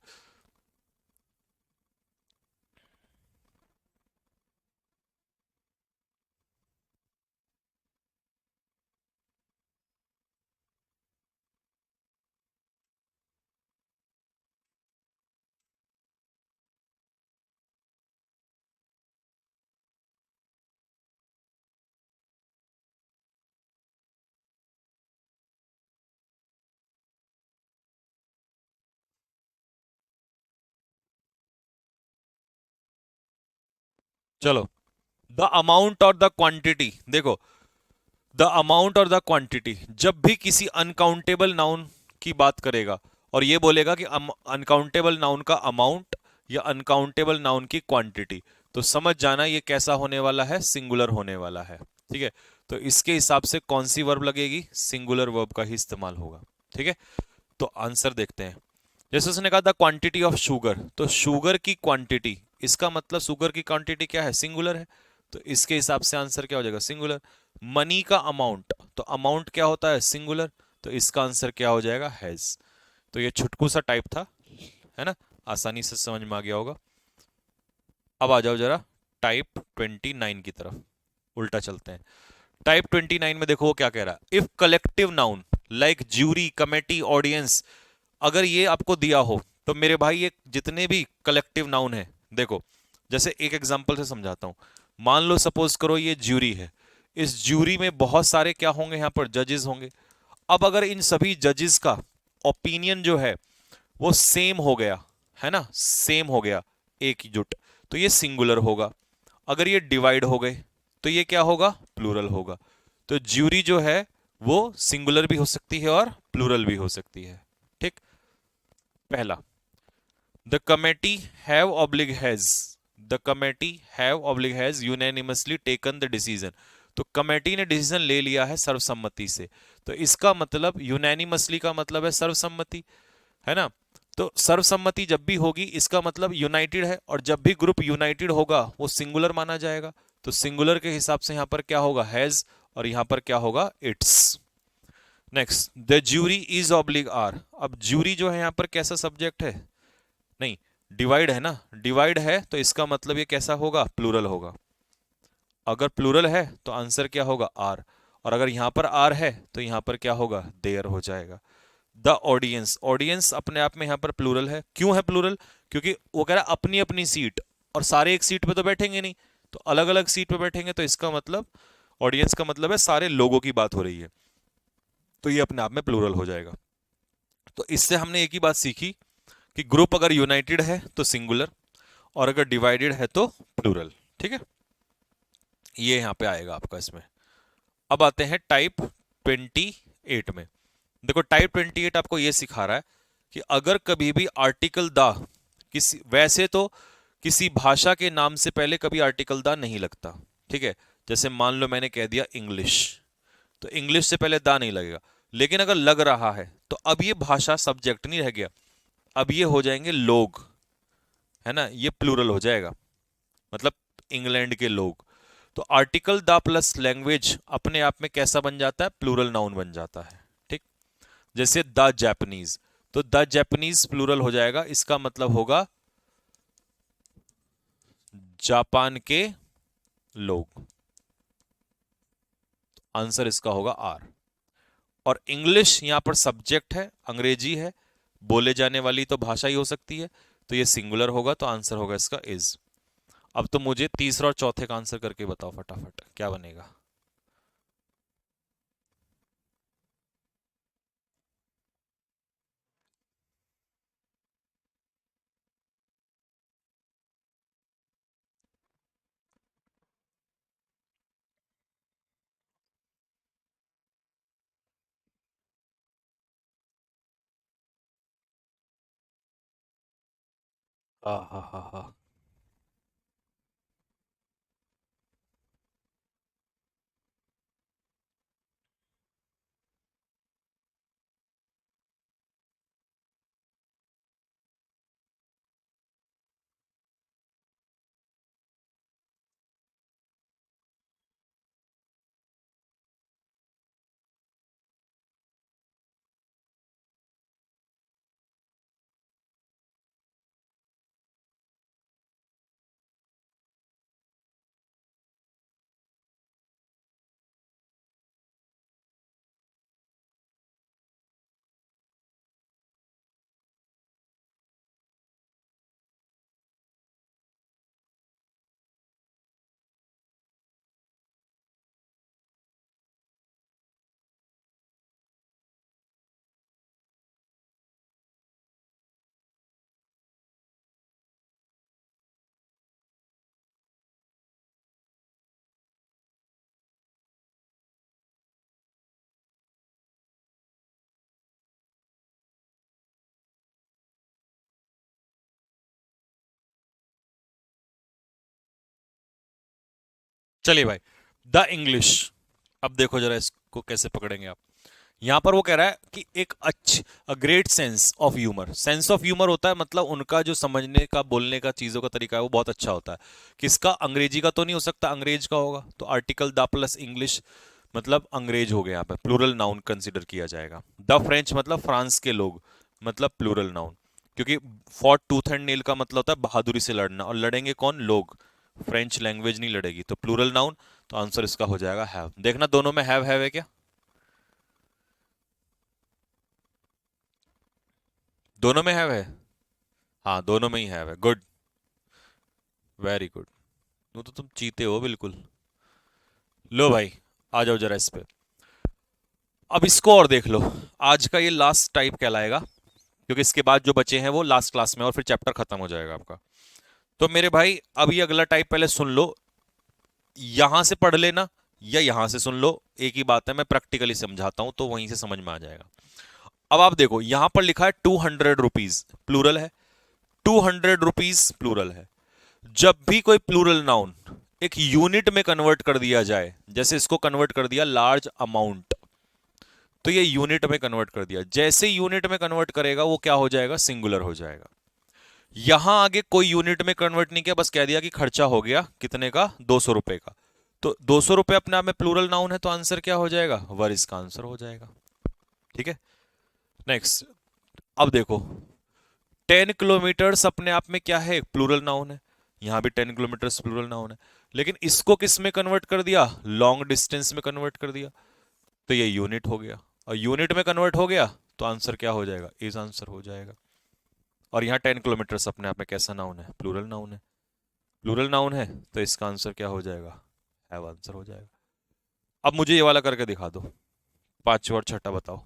चलो, द अमाउंट और द क्वांटिटी देखो। द अमाउंट और द क्वांटिटी, जब भी किसी अनकाउंटेबल नाउन की बात करेगा और ये बोलेगा कि अनकाउंटेबल नाउन का अमाउंट या अनकाउंटेबल नाउन की क्वांटिटी, तो समझ जाना ये कैसा होने वाला है, सिंगुलर होने वाला है। ठीक है, तो इसके हिसाब से कौन सी वर्ब लगेगी, सिंगुलर वर्ब का ही इस्तेमाल होगा। ठीक है, तो आंसर देखते हैं। जैसे उसने कहा द क्वांटिटी ऑफ शुगर, तो शुगर की क्वांटिटी, इसका मतलब शुगर की क्वांटिटी क्या है, सिंगुलर है, तो इसके हिसाब से आंसर क्या हो जाएगा, सिंगुलर। मनी का अमाउंट, तो अमाउंट क्या होता है, सिंगुलर, तो इसका आंसर क्या हो जाएगा, हैज। तो ये छुटकू सा टाइप था, है ना, आसानी से समझ में आ गया होगा। अब आ जाओ जरा टाइप 29 की तरफ, उल्टा चलते हैं। टाइप 29 में देखो वो क्या कह रहा है, if collective noun like jury, committee, audience, अगर ये आपको दिया हो तो मेरे भाई ये जितने भी कलेक्टिव नाउन है, देखो जैसे एक एग्जांपल से समझाता हूं। मान लो सपोज करो ये ज्यूरी है, इस ज्यूरी में बहुत सारे क्या होंगे, यहां पर जजेस होंगे। अब अगर इन सभी जजेस का ओपिनियन जो है वो सेम हो गया, है ना, सेम हो गया, एकजुट, तो ये सिंगुलर होगा। अगर ये डिवाइड हो गए तो ये क्या होगा, प्लूरल होगा। तो ज्यूरी जो है वो सिंगुलर भी हो सकती है और प्लूरल भी हो सकती है। ठीक, पहला, the committee have oblique has, the committee have oblique has unanimously taken the decision, तो कमेटी ने डिसीजन ले लिया है सर्वसम्मति से, तो इसका मतलब यूनानिमसली का मतलब है सर्वसम्मति, है ना। तो सर्वसम्मति जब भी होगी इसका मतलब यूनाइटेड है, और जब भी ग्रुप यूनाइटेड होगा वो सिंगुलर माना जाएगा, तो सिंगुलर के हिसाब से यहां पर क्या होगा, हैज, और यहां पर क्या होगा, it's. Next, the jury is oblique are, अब ज्यूरी जो है यहां पर कैसा सब्जेक्ट है, नहीं, डिवाइड है ना, डिवाइड है तो इसका मतलब ये कैसा होगा, प्लूरल होगा। अगर प्लूरल है तो आंसर क्या होगा, आर, और अगर यहां पर आर है तो यहां पर क्या होगा, देयर हो जाएगा। द ऑडियंस, ऑडियंस अपने आप में यहां पर प्लूरल है, क्यों है प्लूरल, क्योंकि वो कह रहा है अपनी अपनी सीट, और सारे एक सीट पे तो बैठेंगे नहीं, तो अलग अलग सीट पे बैठेंगे, तो इसका मतलब ऑडियंस का मतलब है सारे लोगों की बात हो रही है, तो ये अपने आप में प्लूरल हो जाएगा। तो इससे हमने एक ही बात सीखी कि ग्रुप अगर यूनाइटेड है तो सिंगुलर, और अगर डिवाइडेड है तो प्लूरल। ठीक है, ये यहां पे आएगा आपका इसमें। अब आते हैं टाइप 28 में। देखो टाइप 28 आपको ये सिखा रहा है कि अगर कभी भी आर्टिकल द, किसी, वैसे तो किसी भाषा के नाम से पहले कभी आर्टिकल द नहीं लगता, ठीक है, जैसे मान लो मैंने कह दिया इंग्लिश, तो इंग्लिश से पहले द नहीं लगेगा, लेकिन अगर लग रहा है तो अब ये भाषा सब्जेक्ट नहीं रह गया, अब ये हो जाएंगे लोग, है ना, ये प्लूरल हो जाएगा, मतलब इंग्लैंड के लोग। तो आर्टिकल द प्लस लैंग्वेज अपने आप में कैसा बन जाता है, प्लूरल नाउन बन जाता है। ठीक, जैसे द जापानीज, तो द जापानीज प्लूरल हो जाएगा, इसका मतलब होगा जापान के लोग, आंसर इसका होगा आर। और इंग्लिश यहां पर सब्जेक्ट है, अंग्रेजी है, बोले जाने वाली तो भाषा ही हो सकती है, तो ये सिंगुलर होगा, तो आंसर होगा इसका इज। अब तो मुझे तीसरा और चौथे का आंसर करके बताओ फटाफट क्या बनेगा। हा हा हा। चलिए भाई, द इंग्लिश। अब देखो जरा इसको कैसे पकड़ेंगे आप। यहां पर वो कह रहा है कि एक अच्छी great sense of humour. Sense of humour होता है मतलब उनका जो समझने का बोलने का चीजों का तरीका है वो बहुत अच्छा होता है। किसका? अंग्रेजी का तो नहीं हो सकता, अंग्रेज का होगा तो आर्टिकल द प्लस इंग्लिश मतलब अंग्रेज हो गया। यहाँ पे प्लूरल नाउन कंसीडर किया जाएगा। द फ्रेंच मतलब फ्रांस के लोग, मतलब प्लूरल नाउन। क्योंकि फॉर टूथ एंड नेल का मतलब होता है बहादुरी से लड़ना, और लड़ेंगे कौन? लोग। फ्रेंच लैंग्वेज नहीं लड़ेगी, तो प्लूरल नाउन। तो आंसर इसका हो जाएगा हैव। देखना दोनों में हैव है क्या? दोनों में है। हाँ दोनों में ही है गुड। Very good. वो तो तुम चीते हो बिल्कुल। लो भाई, आ जाओ जरा इस पे। अब इसको और देख लो। आज का ये लास्ट टाइप कहलाएगा, क्योंकि इसके बाद जो बचे हैं वो लास्ट क्लास में, और फिर चैप्टर खत्म हो जाएगा आपका। तो मेरे भाई अब ये अगला टाइप पहले सुन लो। यहां से पढ़ लेना या यहां से सुन लो, एक ही बात है। मैं प्रैक्टिकली समझाता हूं तो वहीं से समझ में आ जाएगा। अब आप देखो यहां पर लिखा है 200 रुपीज, प्लूरल है। 200 रुपीज प्लूरल है। जब भी कोई प्लूरल नाउन एक यूनिट में कन्वर्ट कर दिया जाए, जैसे इसको कन्वर्ट कर दिया लार्ज अमाउंट, तो ये यूनिट में कन्वर्ट कर दिया। जैसे यूनिट में कन्वर्ट करेगा वो क्या हो जाएगा? सिंगुलर हो जाएगा। यहां आगे कोई यूनिट में कन्वर्ट नहीं किया, बस कह दिया कि खर्चा हो गया कितने का? 200 रुपए का। तो 200 रुपए अपने आप में प्लूरल नाउन है, तो आंसर क्या हो जाएगा? वर इसका आंसर हो जाएगा। ठीक है, नेक्स्ट। अब देखो 10 किलोमीटर्स अपने आप में क्या है? प्लूरल नाउन है। यहां भी 10 किलोमीटर्स प्लूरल नाउन है। लेकिन इसको किस में कन्वर्ट कर दिया? लॉन्ग डिस्टेंस में कन्वर्ट कर दिया, तो ये यूनिट हो गया। और यूनिट में कन्वर्ट हो गया तो आंसर क्या हो जाएगा? इज आंसर हो जाएगा। और यहाँ 10 किलोमीटर्स अपने आप में कैसा नाउन है? प्लूरल नाउन है। प्लूरल नाउन है तो इसका आंसर क्या हो जाएगा? हैव आंसर हो जाएगा। अब मुझे ये वाला करके दिखा दो, पांचवा और छठा बताओ।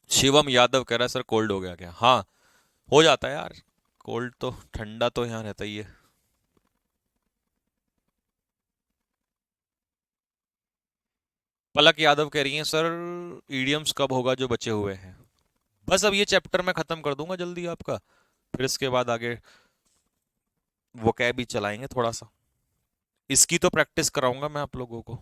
शिवम यादव कह रहा है सर कोल्ड हो गया क्या? हाँ, हो जाता है यार। कोल्ड तो ठंडा तो यहाँ रहता ही है। पलक यादव कह रही हैं सर ईडियम्स कब होगा जो बचे हुए हैं? बस अब ये चैप्टर मैं खत्म कर दूंगा जल्दी आपका, फिर इसके बाद आगे वो कैब ही चलाएंगे थोड़ा सा। इसकी तो प्रैक्टिस कराऊंगा मैं आप लोगों को।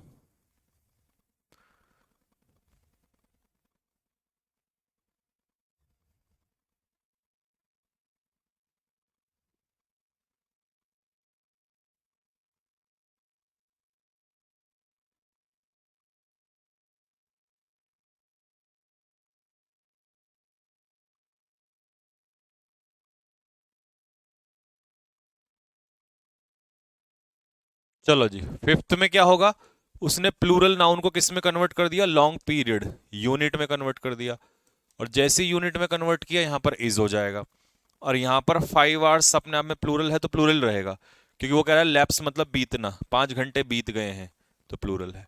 चलो जी, फिफ्थ में क्या होगा? उसने प्लूरल नाउन को किस में कन्वर्ट कर दिया? लॉन्ग पीरियड, यूनिट में कन्वर्ट कर दिया। और जैसे यूनिट में कन्वर्ट किया यहाँ पर इज हो जाएगा। और यहाँ पर 5 आवर्स अपने आप में प्लूरल है तो प्लूरल रहेगा, क्योंकि वो कह रहा है लैप्स मतलब बीतना, 5 घंटे बीत गए हैं, तो प्लूरल है।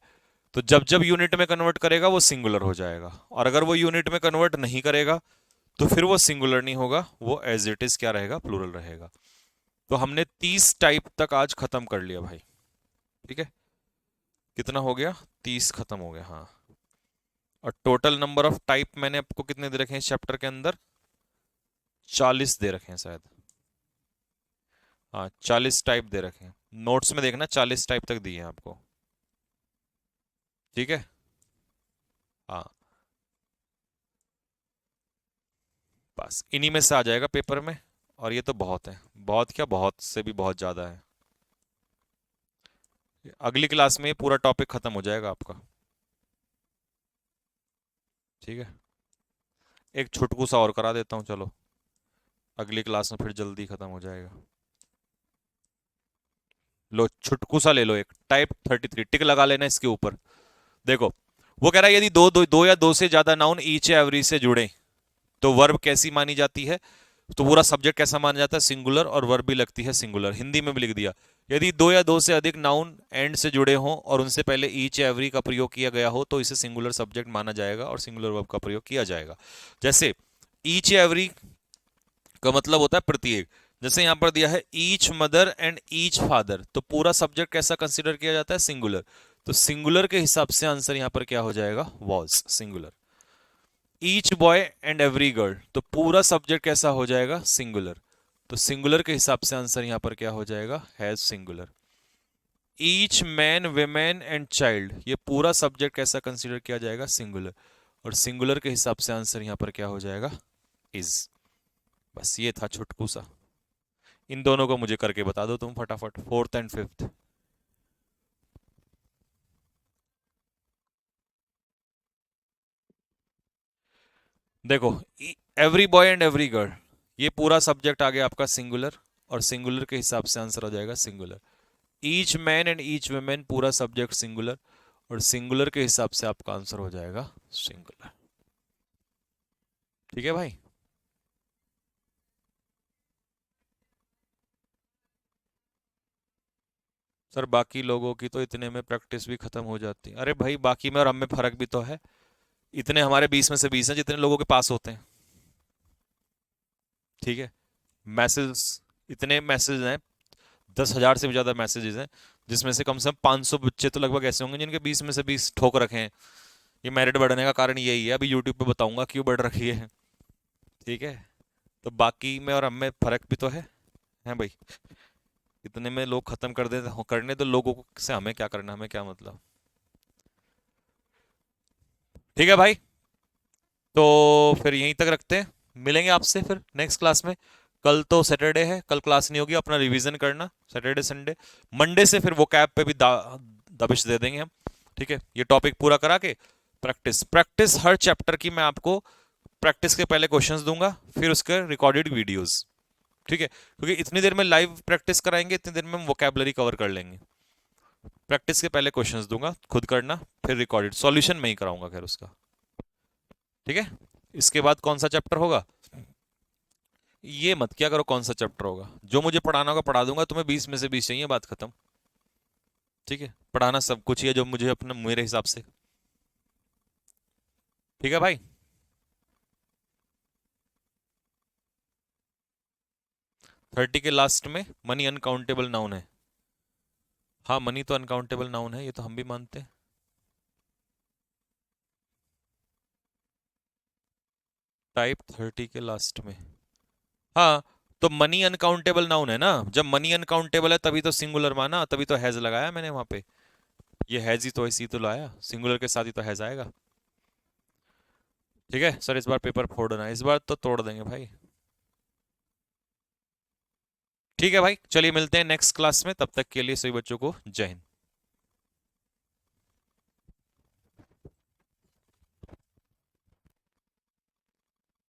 तो जब जब यूनिट में कन्वर्ट करेगा वो सिंगुलर हो जाएगा, और अगर वो यूनिट में कन्वर्ट नहीं करेगा तो फिर वो सिंगुलर नहीं होगा, वो एज इट इज क्या रहेगा? प्लूरल रहेगा। तो हमने 30 टाइप तक आज खत्म कर लिया भाई। ठीक है, कितना हो गया? 30 खत्म हो गया, हाँ। और टोटल नंबर ऑफ टाइप मैंने आपको कितने दे रखे हैं इस चैप्टर के अंदर? 40 दे रखे हैं शायद। हाँ 40 टाइप दे रखे हैं, नोट्स में देखना 40 टाइप तक दिए हैं आपको। ठीक है। हाँ बस इन्हीं में से आ जाएगा पेपर में। और ये तो बहुत है, बहुत क्या, बहुत से भी बहुत ज्यादा है। अगली क्लास में ये पूरा टॉपिक खत्म हो जाएगा आपका। ठीक है, एक छुटकू सा और करा देता हूँ चलो, अगली क्लास में फिर जल्दी खत्म हो जाएगा। लो छुटकू सा ले लो, एक टाइप 33, टिक लगा लेना इसके ऊपर। देखो वो कह रहा है यदि दो या दो से ज्यादा नाउन ईच या एवरी से जुड़े तो वर्ब कैसी मानी जाती है? तो पूरा सब्जेक्ट कैसा माना जाता है? सिंगुलर, और वर्ब भी लगती है सिंगुलर। हिंदी में भी लिख दिया, यदि दो या दो से अधिक नाउन एंड से जुड़े हों और उनसे पहले ईच या एवरी का प्रयोग किया गया हो तो इसे सिंगुलर सब्जेक्ट माना जाएगा और सिंगुलर वर्ब का प्रयोग किया जाएगा। जैसे ईच या एवरी का मतलब होता है प्रत्येक। जैसे यहां पर दिया है each mother and each father, तो पूरा सब्जेक्ट कैसा कंसिडर किया जाता है? सिंगुलर। तो सिंगुलर के हिसाब से आंसर यहां पर क्या हो जाएगा? Was, singular. Each boy and every girl, तो पूरा सब्जेक्ट कैसा हो जाएगा? सिंगुलर। तो सिंगुलर के हिसाब से आंसर यहां पर क्या हो जाएगा? Has, singular. Each man women and child, ये पूरा सब्जेक्ट कैसा कंसीडर किया जाएगा? सिंगुलर। और सिंगुलर के हिसाब से आंसर यहां पर क्या हो जाएगा? इज। बस ये था छुटकू सा। इन दोनों को मुझे करके बता दो तुम फटाफट, फोर्थ एंड फिफ्थ। देखो every boy and every girl, ये पूरा सब्जेक्ट आ गया आपका सिंगुलर, और सिंगुलर के हिसाब से आंसर हो जाएगा singular. Each man and each women, पूरा सब्जेक्ट सिंगुलर, और सिंगुलर के हिसाब से आपका आंसर हो जाएगा सिंगुलर। ठीक है भाई। सर बाकी लोगों की तो इतने में प्रैक्टिस भी खत्म हो जाती है। अरे भाई बाकी में और हम में फर्क भी तो है, इतने हमारे 20 में से 20 हैं जितने लोगों के पास होते हैं। ठीक है, मैसेज, इतने मैसेज हैं, 10,000 से भी ज्यादा मैसेजेस हैं, जिसमें से कम 500 बच्चे तो लगभग ऐसे होंगे जिनके 20 में से 20 ठोक रखे हैं। ये मेरिट बढ़ने का कारण यही है, अभी यूट्यूब पे बताऊंगा क्यों बढ़ रखी है। ठीक है, तो बाकी में और हम में फर्क भी तो है भाई। इतने में लोग खत्म कर देते हो, करने तो लोगों से हमें क्या करना, हमें क्या मतलब। ठीक है भाई, तो फिर यहीं तक रखते हैं, मिलेंगे आपसे फिर नेक्स्ट क्लास में। कल तो सैटरडे है, कल क्लास नहीं होगी, अपना रिवीजन करना सैटरडे संडे। मंडे से फिर वो कैब पे भी दबिश दे देंगे हम। ठीक है, ये टॉपिक पूरा करा के प्रैक्टिस प्रैक्टिस हर चैप्टर की मैं आपको प्रैक्टिस के पहले क्वेश्चंस दूंगा, फिर उसके रिकॉर्डेड वीडियोस। ठीक है, क्योंकि इतनी देर में लाइव प्रैक्टिस कराएंगे, इतनी देर में हम वोकैबुलरी कवर कर लेंगे। प्रैक्टिस के पहले क्वेश्चंस दूंगा, खुद करना, फिर रिकॉर्डेड सॉल्यूशन में ही कराऊंगा खैर उसका। ठीक है, इसके बाद कौन सा चैप्टर होगा ये मत क्या करो, कौन सा चैप्टर होगा, जो मुझे पढ़ाना होगा पढ़ा दूंगा, तुम्हें 20 में से 20 चाहिए, बात खत्म। ठीक है, पढ़ाना सब कुछ ही है जो मुझे अपने मेरे हिसाब से। ठीक है भाई, 30 के लास्ट में मनी अनकाउंटेबल नाउन है। हाँ मनी तो अनकाउंटेबल नाउन है, ये तो हम भी मानते हैं। टाइप 30 के लास्ट में, हाँ तो मनी अनकाउंटेबल नाउन है ना, जब मनी अनकाउंटेबल है तभी तो सिंगुलर माना, तभी तो हैज लगाया मैंने वहां पे। ये हैज ही तो इसी तो लाया, सिंगुलर के साथ ही तो हैज आएगा। ठीक है सर, इस बार पेपर फोड़ना, इस बार तो तोड़ देंगे भाई। ठीक है भाई, चलिए मिलते हैं नेक्स्ट क्लास में, तब तक के लिए सभी बच्चों को जय हिंद।